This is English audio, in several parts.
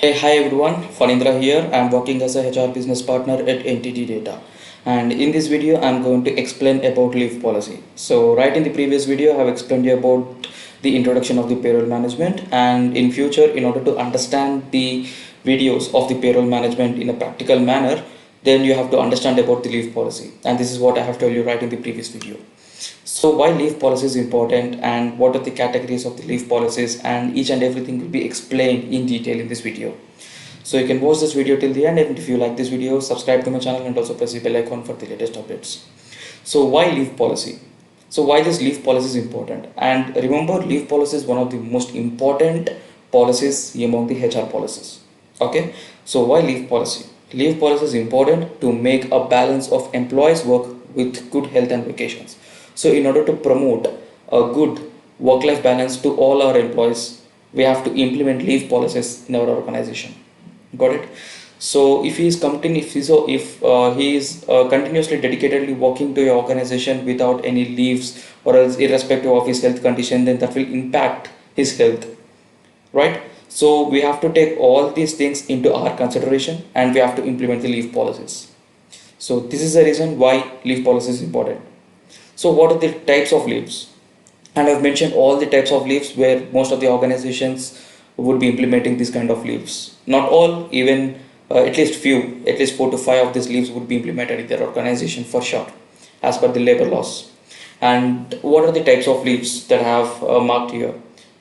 Hey, hi everyone, Fanindra here. I'm working as a HR business partner at NTT Data. And in this video, I'm going to explain about leave policy. So right in the previous video, I have explained you about the introduction of the payroll management. And in future, in order to understand the videos of the payroll management in a practical manner, then you have to understand about the leave policy. And this is what I have told you right in the previous video. So why leave policy is important and what are the categories of the leave policies, and each and everything will be explained in detail in this video. So you can watch this video till the end, and if you like this video, subscribe to my channel and also press the bell icon for the latest updates. So why leave policy? So why this leave policy is important? And remember, leave policy is one of the most important policies among the HR policies. Okay, so why leave policy? Leave policy is important to make a balance of employees' work with good health and vacations. So in order to promote a good work-life balance to all our employees, we have to implement leave policies in our organization. Got it? So if he is continuously dedicatedly working to your organization without any leaves or else irrespective of his health condition, then that will impact his health, right? So we have to take all these things into our consideration and we have to implement the leave policies. So this is the reason why leave policy is important. So what are the types of leaves? And I've mentioned all the types of leaves where most of the organizations would be implementing this kind of leaves. Not all, even at least few, at least 4 to 5 of these leaves would be implemented in their organization for sure, as per the labor laws. And what are the types of leaves that I have marked here?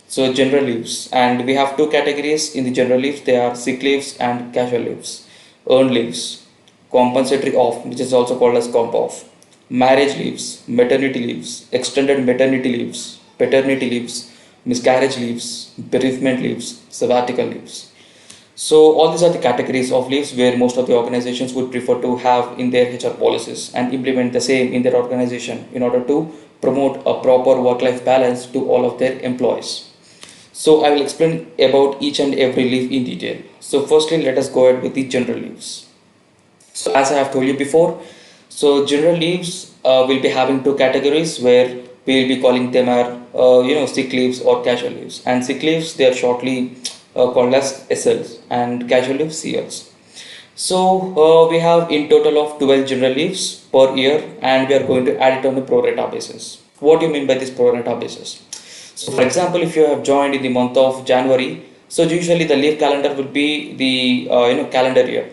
So general leaves, and we have two categories in the general leaves. They are sick leaves and casual leaves. Earned leaves, compensatory off, which is also called as comp off, marriage leaves, maternity leaves, extended maternity leaves, paternity leaves, miscarriage leaves, bereavement leaves, sabbatical leaves. So all these are the categories of leaves where most of the organizations would prefer to have in their HR policies and implement the same in their organization in order to promote a proper work-life balance to all of their employees. So I will explain about each and every leave in detail. So firstly, let us go ahead with the general leaves. So as I have told you before, so general leaves will be having two categories where we will be calling them sick leaves or casual leaves. And sick leaves, they are shortly called as SLs, and casual leaves CLs. So we have in total of 12 general leaves per year, and we are going to add it on a pro rata basis. What do you mean by this pro rata basis? So for example, if you have joined in the month of January, so usually the leave calendar would be the calendar year,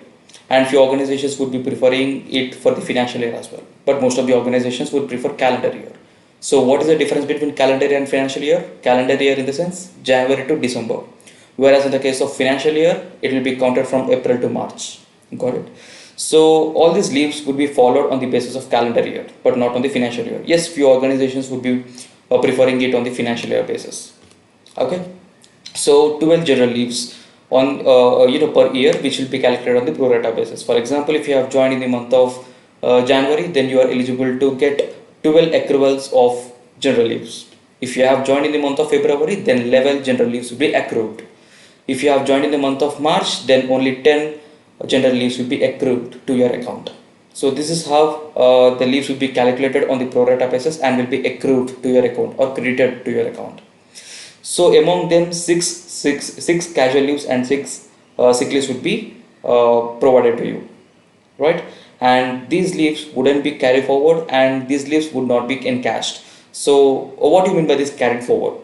and few organizations would be preferring it for the financial year as well, but most of the organizations would prefer calendar year. So what is the difference between calendar year and financial year? Calendar year in the sense January to December, whereas in the case of financial year, it will be counted from April to March. Got it? So all these leaves would be followed on the basis of calendar year, but not on the financial year. Yes, few organizations would be preferring it on the financial year basis. Okay, so 12 general leaves on per year, which will be calculated on the pro rata basis. For example, if you have joined in the month of January, then you are eligible to get 12 accruals of general leaves. If you have joined in the month of February, then 11 general leaves will be accrued. If you have joined in the month of March, then only 10 general leaves will be accrued to your account. So this is how the leaves will be calculated on the pro rata basis and will be accrued to your account or credited to your account. So among them, six casual leaves and six sick leaves would be provided to you, right? And these leaves wouldn't be carried forward, and these leaves would not be encashed. So what do you mean by this carried forward?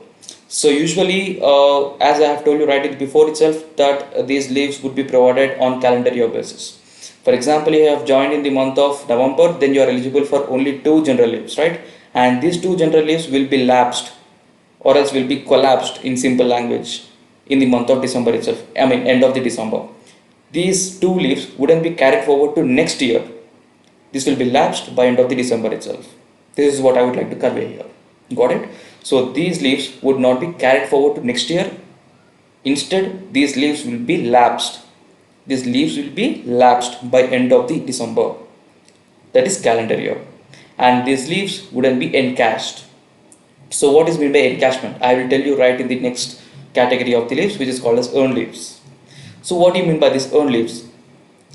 So usually, as I have told you right before itself, that these leaves would be provided on calendar year basis. For example, you have joined in the month of November, then you are eligible for only 2 general leaves, right? And these 2 general leaves will be lapsed or else will be collapsed in simple language in the month of December itself. I mean, end of the December. These 2 leaves wouldn't be carried forward to next year. This will be lapsed by end of the December itself. This is what I would like to convey here. Got it? So these leaves would not be carried forward to next year. Instead, these leaves will be lapsed. These leaves will be lapsed by end of the December. That is calendar year. And these leaves wouldn't be encashed. So what is meant by encashment? I will tell you right in the next category of the leaves, which is called as earned leaves. So what do you mean by these earned leaves?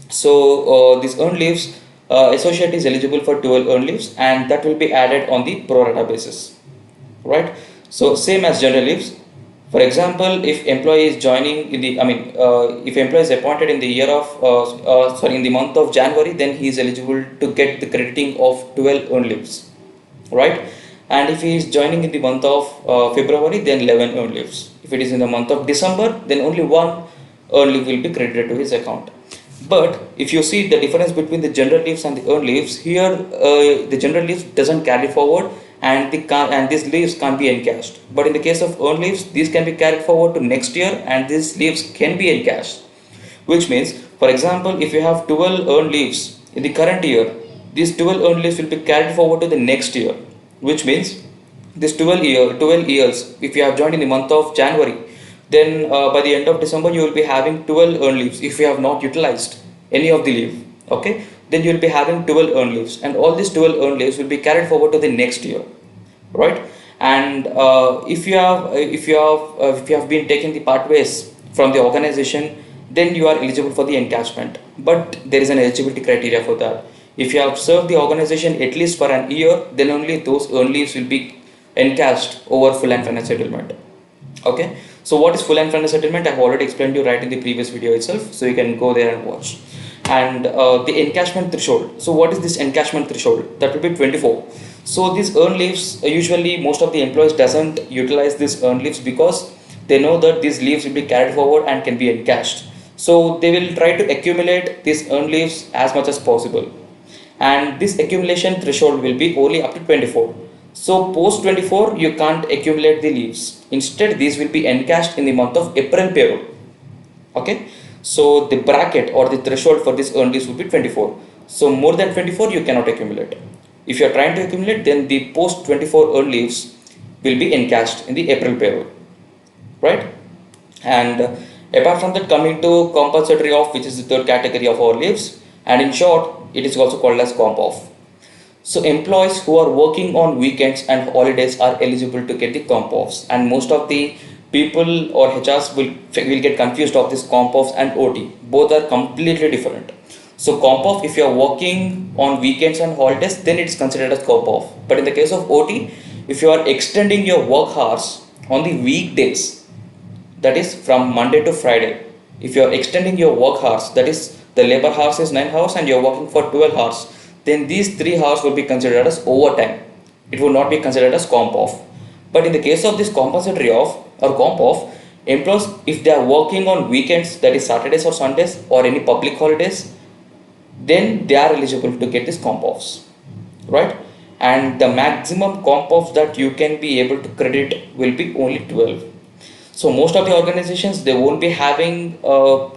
So these earned leaves, associate is eligible for 12 earned leaves, and that will be added on the pro rata basis, right? So same as general leaves, For example, if employee is joining in the, if employee is appointed in the year of, in the month of January, then he is eligible to get the crediting of 12 earned leaves, right? And if he is joining in the month of February, then 11 earned leaves. If it is in the month of December, then only one earned leave will be credited to his account. But if you see the difference between the general leaves and the earned leaves, here the general leaves doesn't carry forward, and these leaves can't be encashed. But in the case of earned leaves, these can be carried forward to next year, and these leaves can be encashed. Which means, for example, if you have 12 earned leaves in the current year, these 12 earned leaves will be carried forward to the next year. Which means this 12 years, if you have joined in the month of January, then by the end of December you will be having 12 earned leaves if you have not utilized any of the leave. Okay, then you will be having 12 earned leaves, and all these 12 earned leaves will be carried forward to the next year, right? And if you have been taking the pathways from the organization, then you are eligible for the encashment. But there is an eligibility criteria for that. If you have served the organization at least for an year, then only those earned leaves will be encashed over full and final settlement. Okay, so what is full and final settlement? I have already explained you right in the previous video itself, so you can go there and watch. And the encashment threshold. So what is this encashment threshold? That will be 24. So these earned leaves, usually most of the employees doesn't utilize these earned leaves because they know that these leaves will be carried forward and can be encashed. So they will try to accumulate these earned leaves as much as possible, and this accumulation threshold will be only up to 24. So post 24 you can't accumulate the leaves. Instead, these will be encashed in the month of April payroll. Okay, so the bracket or the threshold for this earned leaves will be 24. So more than 24 you cannot accumulate. If you are trying to accumulate, then the post 24 earned leaves will be encashed in the April payroll, right? And apart from that, coming to compulsory off, which is the third category of our leaves, and in short it is also called as comp off. So employees who are working on weekends and holidays are eligible to get the comp offs, and most of the people or HRs will get confused of this comp offs and OT. Both are completely different. So comp off, if you are working on weekends and holidays, then it is considered as comp off. But in the case of OT, if you are extending your work hours on the weekdays, that is from Monday to Friday, if you are extending your work hours, that is the labor hours is 9 hours and you are working for 12 hours, then these 3 hours will be considered as overtime. It will not be considered as comp off. But in the case of this compulsory off or comp off, employees, if they are working on weekends, that is Saturdays or Sundays or any public holidays, then they are eligible to get this comp offs, right? And the maximum comp offs that you can be able to credit will be only 12. So most of the organizations, they won't be having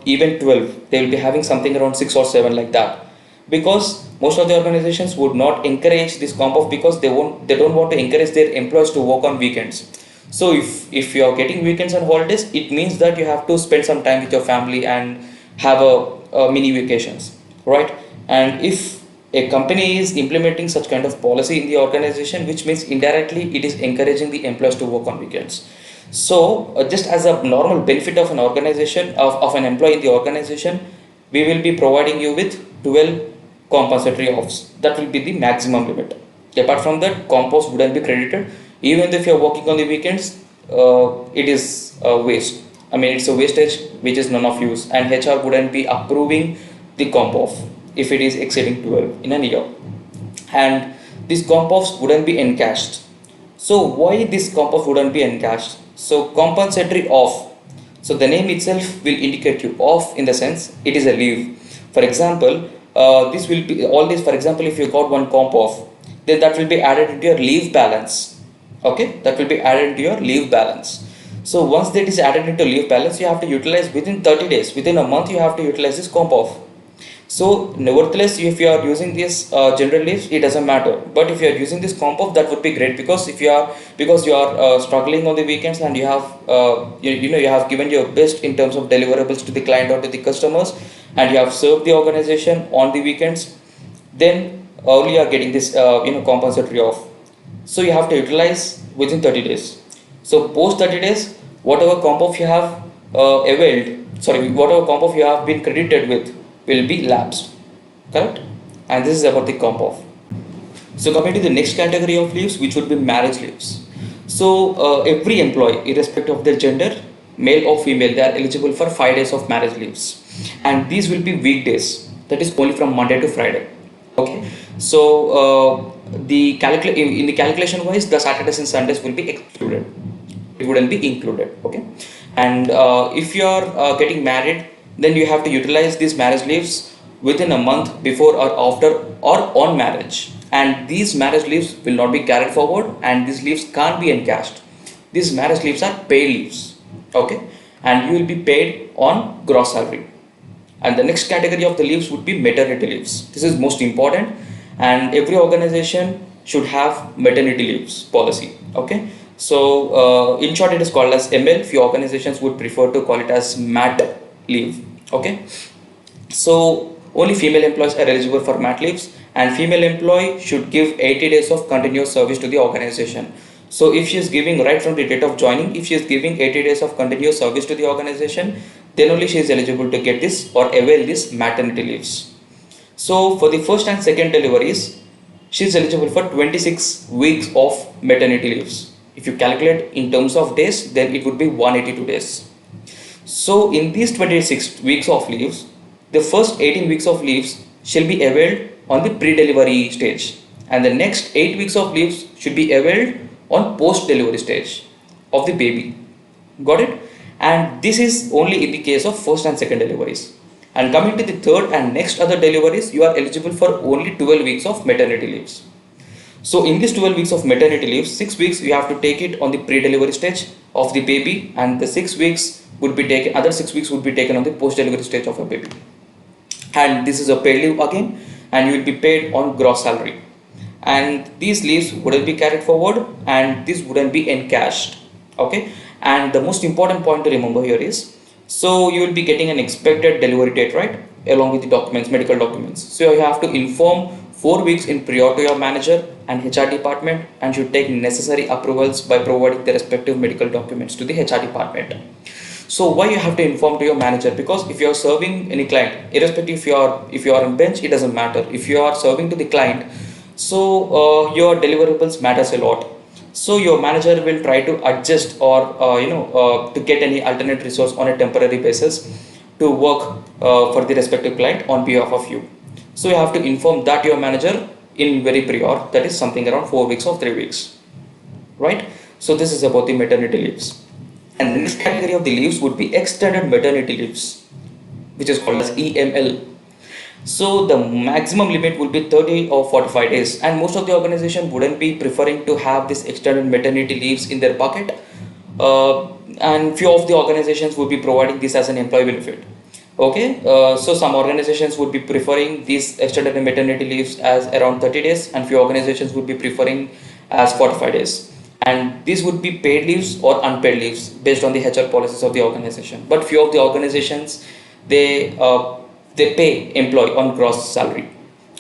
even 12. They will be having something around 6 or 7 like that, because most of the organizations would not encourage this comp off because they don't want to encourage their employees to work on weekends. So if you are getting weekends and holidays, it means that you have to spend some time with your family and have a mini vacations, right? And if a company is implementing such kind of policy in the organization, which means indirectly it is encouraging the employees to work on weekends. So just as a normal benefit of an organization, of an employee in the organization, we will be providing you with 12 compulsory offs. That will be the maximum limit. Apart from that, comp offs wouldn't be credited. Even if you are working on the weekends, it is a waste. I mean, it's a wastage which is none of use, and HR wouldn't be approving the comp off if it is exceeding 12 in a year. And these comp offs wouldn't be encashed. So why this comp off wouldn't be encashed? So compensatory off. So the name itself will indicate you off in the sense it is a leave. For example, this will be all this. For example, if you got one comp off, then that will be added into your leave balance. Okay, that will be added into your leave balance. So once that is added into leave balance, you have to utilize within 30 days. Within a month, you have to utilize this comp off. So nevertheless, if you are using this general leaves, it doesn't matter. But if you are using this comp off, that would be great, because if you are struggling on the weekends and you have you have given your best in terms of deliverables to the client or to the customers, and you have served the organization on the weekends, then only you are getting this compulsory off. So you have to utilize within 30 days. So post 30 days, whatever comp off you have whatever comp off you have been credited with will be lapsed, correct? And this is about the comp off. So coming to the next category of leaves, which would be marriage leaves. So every employee, irrespective of their gender, male or female, they are eligible for 5 days of marriage leaves, and these will be weekdays, that is only from Monday to Friday. Okay. So in the calculation wise, the Saturdays and Sundays will be excluded, it wouldn't be included. Okay. And if you are getting married, then you have to utilize these marriage leaves within a month before or after or on marriage, and these marriage leaves will not be carried forward, and these leaves can't be encashed. These marriage leaves are paid leaves. Okay. And you will be paid on gross salary. And the next category of the leaves would be maternity leaves. This is most important, and every organization should have maternity leaves policy. Okay. So in short, it is called as ML. Few organizations would prefer to call it as mat leave. Okay. So only female employees are eligible for mat leaves, and female employee should give 80 days of continuous service to the organization. So if she is giving right from the date of joining, if she is giving 80 days of continuous service to the organization, then only she is eligible to get this or avail this maternity leaves. So for the first and second deliveries, she is eligible for 26 weeks of maternity leaves. If you calculate in terms of days, then it would be 182 days. So in these 26 weeks of leaves, the first 18 weeks of leaves shall be availed on the pre-delivery stage, and the next 8 weeks of leaves should be availed on post-delivery stage of the baby. Got it? And this is only in the case of first and second deliveries. And coming to the third and next other deliveries, you are eligible for only 12 weeks of maternity leaves. So in these 12 weeks of maternity leave, 6 weeks you have to take it on the pre-delivery stage of the baby, and the 6 weeks would be taken, other 6 weeks would be taken on the post-delivery stage of a baby. And this is a paid leave again, and you will be paid on gross salary. And these leaves wouldn't be carried forward, and this wouldn't be encashed. Okay. And the most important point to remember here is, so you will be getting an expected delivery date, right, along with the documents, medical documents. So you have to inform 4 weeks in prior to your manager and HR department, and should take necessary approvals by providing the respective medical documents to the HR department. So why you have to inform to your manager? Because if you are serving any client, irrespective if you are on bench, it doesn't matter. If you are serving to the client, so your deliverables matters a lot. So your manager will try to adjust or to get any alternate resource on a temporary basis to work for the respective client on behalf of you. So you have to inform that your manager in very prior, that is something around 4 weeks or 3 weeks, right? So this is about the maternity leaves. And the next category of the leaves would be extended maternity leaves, which is called as EML. So the maximum limit will be 30 or 45 days, and most of the organization wouldn't be preferring to have this extended maternity leaves in their pocket, and few of the organizations would be providing this as an employee benefit. Okay. So some organizations would be preferring these extended maternity leaves as around 30 days, and few organizations would be preferring as 45 days, and these would be paid leaves or unpaid leaves based on the HR policies of the organization. But few of the organizations, they pay employee on gross salary.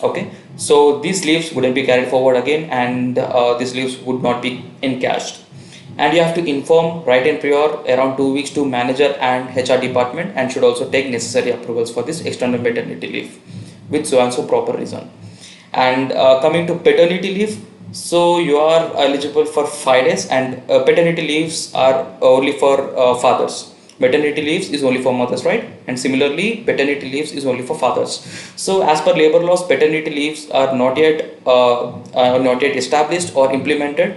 Okay. So these leaves wouldn't be carried forward again, and these leaves would not be encashed, and you have to inform right and prior around 2 weeks to manager and HR department, and should also take necessary approvals for this extended maternity leave with so and so proper reason. And coming to paternity leave, so you are eligible for 5 days, and paternity leaves are only for fathers. Maternity leaves is only for mothers, right? And similarly, paternity leaves is only for fathers. So as per labor laws, paternity leaves are not yet established or implemented,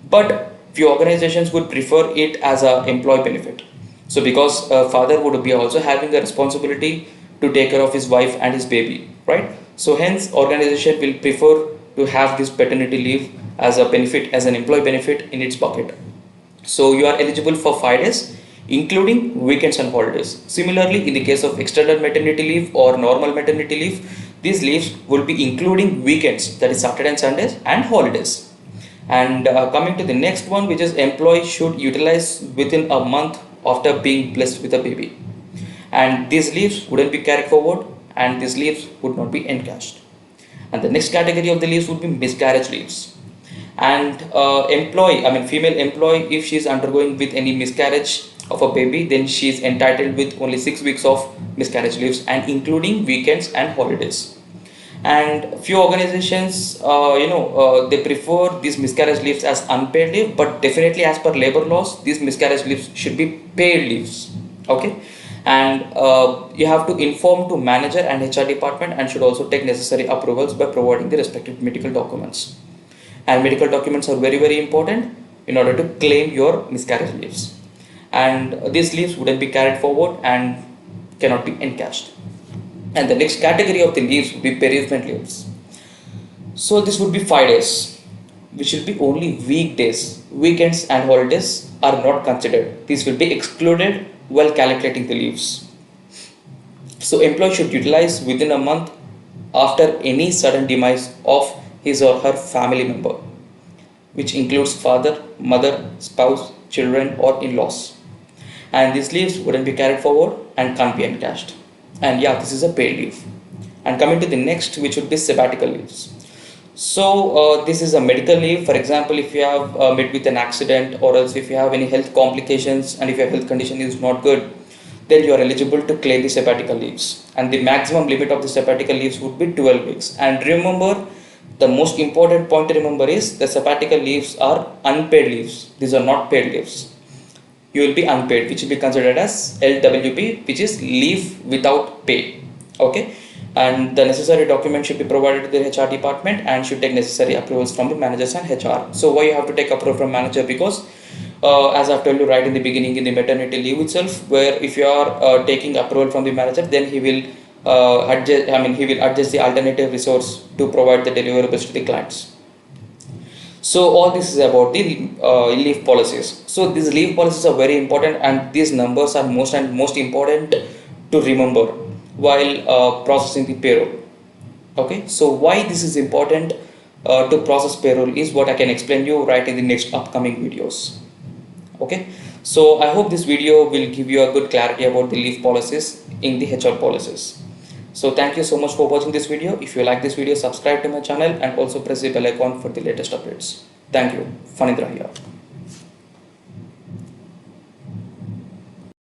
but few organizations would prefer it as a employee benefit. So because a father would be also having a responsibility to take care of his wife and his baby, right? So hence organization will prefer to have this paternity leave as a benefit, as an employee benefit in its bucket. So you are eligible for 5 days, including weekends and holidays. Similarly, in the case of extended maternity leave or normal maternity leave, these leaves will be including weekends, that is Saturday and Sundays, and holidays. And coming to the next one, which is employee should utilize within a month after being blessed with a baby, and these leaves wouldn't be carried forward, and these leaves would not be encashed. And the next category of the leaves would be miscarriage leaves. And female employee, if she is undergoing with any miscarriage of a baby, then she is entitled with only 6 weeks of miscarriage leaves, and including weekends and holidays. And few organizations, they prefer these miscarriage leaves as unpaid leave, but definitely as per labor laws, these miscarriage leaves should be paid leaves. Okay, and you have to inform to manager and HR department, and should also take necessary approvals by providing the respective medical documents. And medical documents are very important in order to claim your miscarriage leaves. And these leaves wouldn't be carried forward and cannot be encashed. And the next category of the leaves would be bereavement leaves. So this would be 5 days, which will be only weekdays. Weekends and holidays are not considered. These will be excluded while calculating the leaves. So employee should utilize within a month after any sudden demise of his or her family member, which includes father, mother, spouse, children, or in-laws. And these leaves wouldn't be carried forward and can't be encashed. And yeah, this is a paid leave. And coming to the next, which would be sabbatical leaves. So this is a medical leave. For example, if you have met with an accident, or else if you have any health complications, and if your health condition is not good, then you are eligible to claim the sabbatical leaves. And the maximum limit of the sabbatical leaves would be 12 weeks. And remember, the most important point to remember is the sabbatical leaves are unpaid leaves. These are not paid leaves. You will be unpaid, which will be considered as LWP, which is leave without pay. Okay, and the necessary document should be provided to the HR department and should take necessary approvals from the managers and HR. So why you have to take approval from manager? Because as I've told you right in the beginning, in the maternity leave itself, where if you are taking approval from the manager, then he will he will adjust the alternative resource to provide the deliverables to the clients. So all this is about the leave policies. So these leave policies are very important, and these numbers are most important to remember while processing the payroll. Okay, so why this is important to process payroll is what I can explain you right in the next upcoming videos. Okay, so I hope this video will give you a good clarity about the leave policies in the HR policies. So thank you so much for watching this video. If you like this video, subscribe to my channel and also press the bell icon for the latest updates. Thank you. Fanindra here.